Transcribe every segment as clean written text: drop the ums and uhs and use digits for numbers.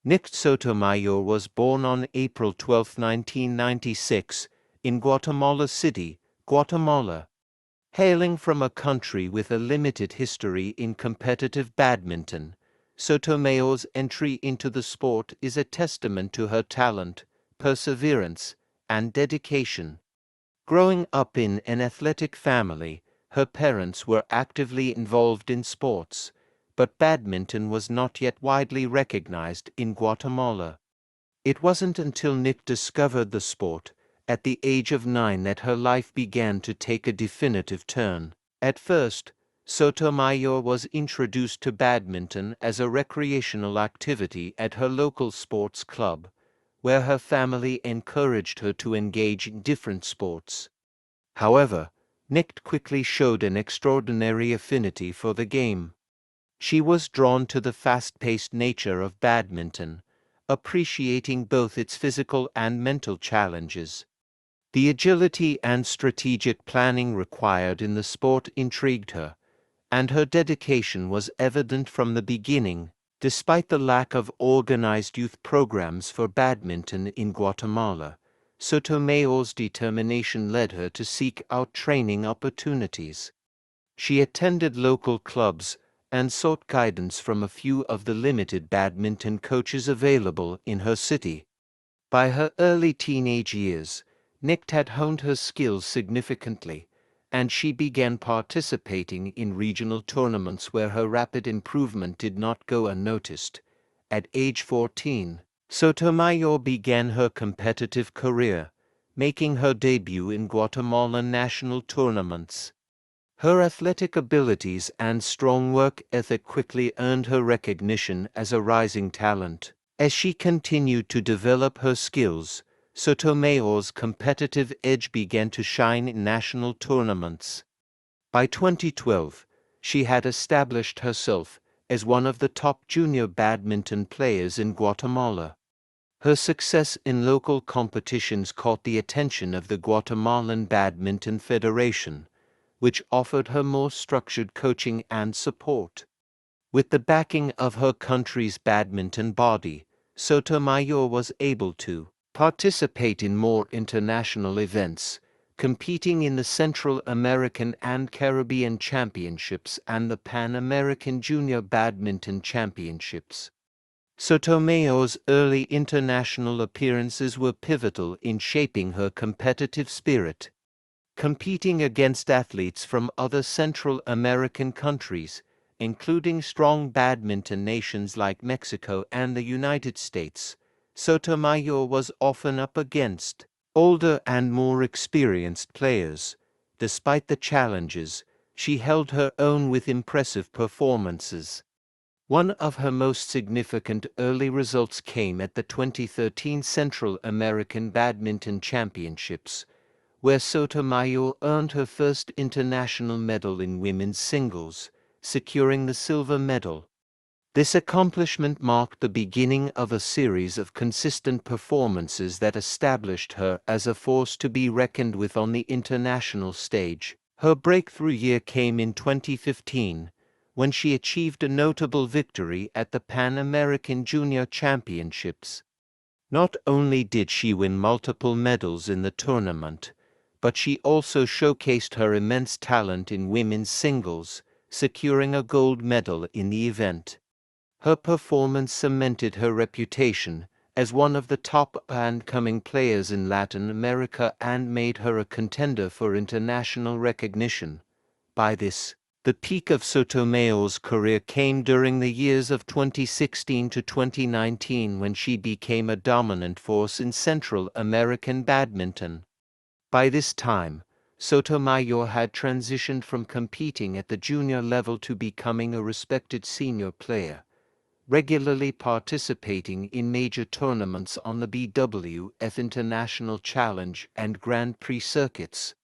Nikte Sotomayor was born on April 12, 1996, in Guatemala City, Guatemala. Hailing from a country with a limited history in competitive badminton, Sotomayor's entry into the sport is a testament to her talent, perseverance, and dedication. Growing up in an athletic family, her parents were actively involved in sports, but badminton was not yet widely recognized in Guatemala. It wasn't until Nick discovered the sport, at the age of 9, that her life began to take a definitive turn. At first, Sotomayor was introduced to badminton as a recreational activity at her local sports club, where her family encouraged her to engage in different sports. However, Nick quickly showed an extraordinary affinity for the game. She was drawn to the fast-paced nature of badminton, appreciating both its physical and mental challenges. The agility and strategic planning required in the sport intrigued her, and her dedication was evident from the beginning. Despite the lack of organized youth programs for badminton in Guatemala, Sotomayor's determination led her to seek out training opportunities. She attended local clubs and sought guidance from a few of the limited badminton coaches available in her city. By her early teenage years, Nikte had honed her skills significantly, and she began participating in regional tournaments where her rapid improvement did not go unnoticed. At age 14, Sotomayor began her competitive career, making her debut in Guatemalan national tournaments. Her athletic abilities and strong work ethic quickly earned her recognition as a rising talent. As she continued to develop her skills, Sotomayor's competitive edge began to shine in national tournaments. By 2012, she had established herself as one of the top junior badminton players in Guatemala. Her success in local competitions caught the attention of the Guatemalan Badminton Federation, which offered her more structured coaching and support. With the backing of her country's badminton body, Sotomayor was able to participate in more international events, competing in the Central American and Caribbean Championships and the Pan American Junior Badminton Championships. Sotomayor's early international appearances were pivotal in shaping her competitive spirit. Competing against athletes from other Central American countries, including strong badminton nations like Mexico and the United States, Sotomayor was often up against older and more experienced players. Despite the challenges, she held her own with impressive performances. One of her most significant early results came at the 2013 Central American Badminton Championships, where Sotomayor earned her first international medal in women's singles, securing the silver medal. This accomplishment marked the beginning of a series of consistent performances that established her as a force to be reckoned with on the international stage. Her breakthrough year came in 2015, when she achieved a notable victory at the Pan American Junior Championships. Not only did she win multiple medals in the tournament, but she also showcased her immense talent in women's singles, securing a gold medal in the event. Her performance cemented her reputation as one of the top up-and-coming players in Latin America and made her a contender for international recognition. By this, the peak of Sotomayor's career came during the years of 2016 to 2019, when she became a dominant force in Central American badminton. By this time, Sotomayor had transitioned from competing at the junior level to becoming a respected senior player, regularly participating in major tournaments on the BWF International Challenge and Grand Prix circuits.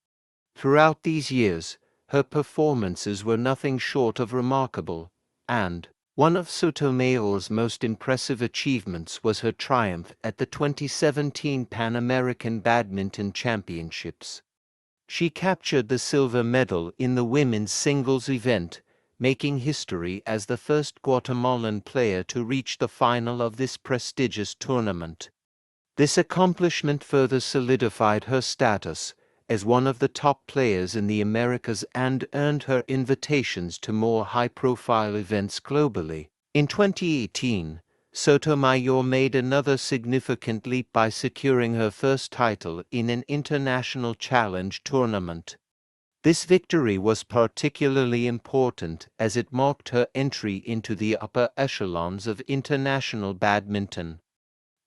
Throughout these years, her performances were nothing short of remarkable, and one of Sotomayor's most impressive achievements was her triumph at the 2017 Pan American Badminton Championships. She captured the silver medal in the women's singles event, making history as the first Guatemalan player to reach the final of this prestigious tournament. This accomplishment further solidified her status as one of the top players in the Americas and earned her invitations to more high-profile events globally. In 2018, Sotomayor made another significant leap by securing her first title in an international challenge tournament. This victory was particularly important as it marked her entry into the upper echelons of international badminton.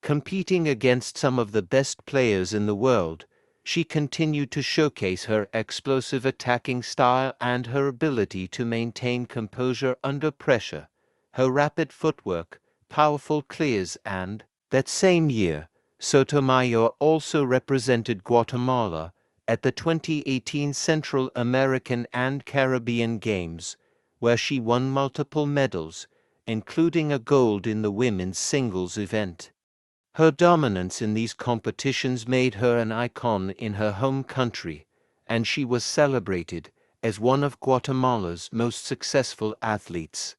Competing against some of the best players in the world, she continued to showcase her explosive attacking style and her ability to maintain composure under pressure. Her rapid footwork, powerful clears, and, that same year, Sotomayor also represented Guatemala at the 2018 Central American and Caribbean Games, where she won multiple medals, including a gold in the women's singles event. Her dominance in these competitions made her an icon in her home country, and she was celebrated as one of Guatemala's most successful athletes.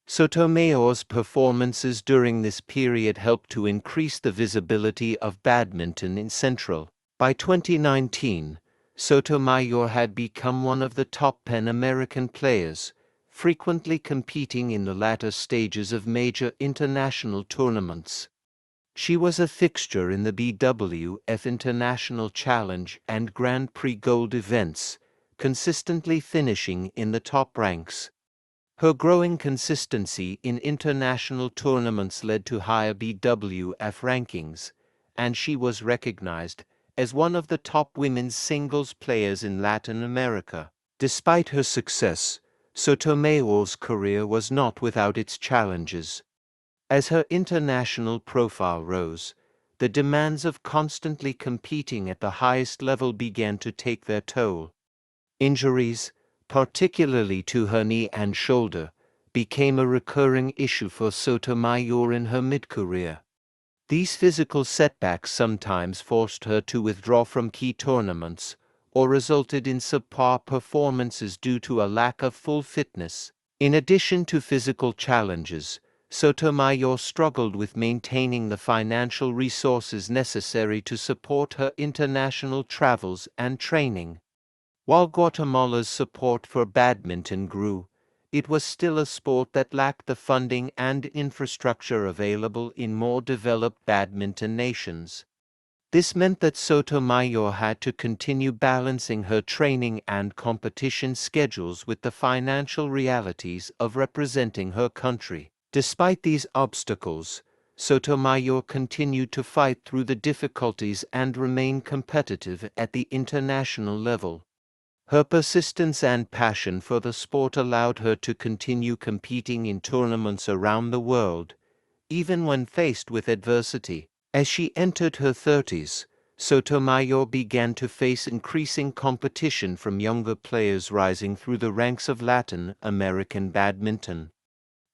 Sotomayor's performances during this period helped to increase the visibility of badminton in Central. By 2019, Sotomayor had become one of the top Pan-American players, frequently competing in the latter stages of major international tournaments. She was a fixture in the BWF International Challenge and Grand Prix Gold events, consistently finishing in the top ranks. Her growing consistency in international tournaments led to higher BWF rankings, and she was recognized as one of the top women's singles players in Latin America. Despite her success, Sotomayor's career was not without its challenges. As her international profile rose, the demands of constantly competing at the highest level began to take their toll. Injuries, particularly to her knee and shoulder, became a recurring issue for Sotomayor in her mid-career. These physical setbacks sometimes forced her to withdraw from key tournaments, or resulted in subpar performances due to a lack of full fitness. In addition to physical challenges, Sotomayor struggled with maintaining the financial resources necessary to support her international travels and training. While Guatemala's support for badminton grew, it was still a sport that lacked the funding and infrastructure available in more developed badminton nations. This meant that Sotomayor had to continue balancing her training and competition schedules with the financial realities of representing her country. Despite these obstacles, Sotomayor continued to fight through the difficulties and remain competitive at the international level. Her persistence and passion for the sport allowed her to continue competing in tournaments around the world, even when faced with adversity. As she entered her 30s, Sotomayor began to face increasing competition from younger players rising through the ranks of Latin American badminton.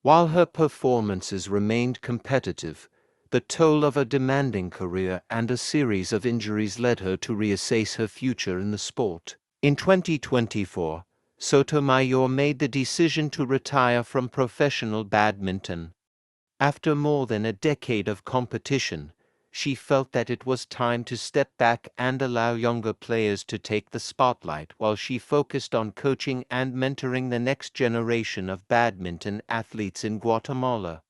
While her performances remained competitive, the toll of a demanding career and a series of injuries led her to reassess her future in the sport. In 2024, Sotomayor made the decision to retire from professional badminton. After more than a decade of competition, she felt that it was time to step back and allow younger players to take the spotlight while she focused on coaching and mentoring the next generation of badminton athletes in Guatemala.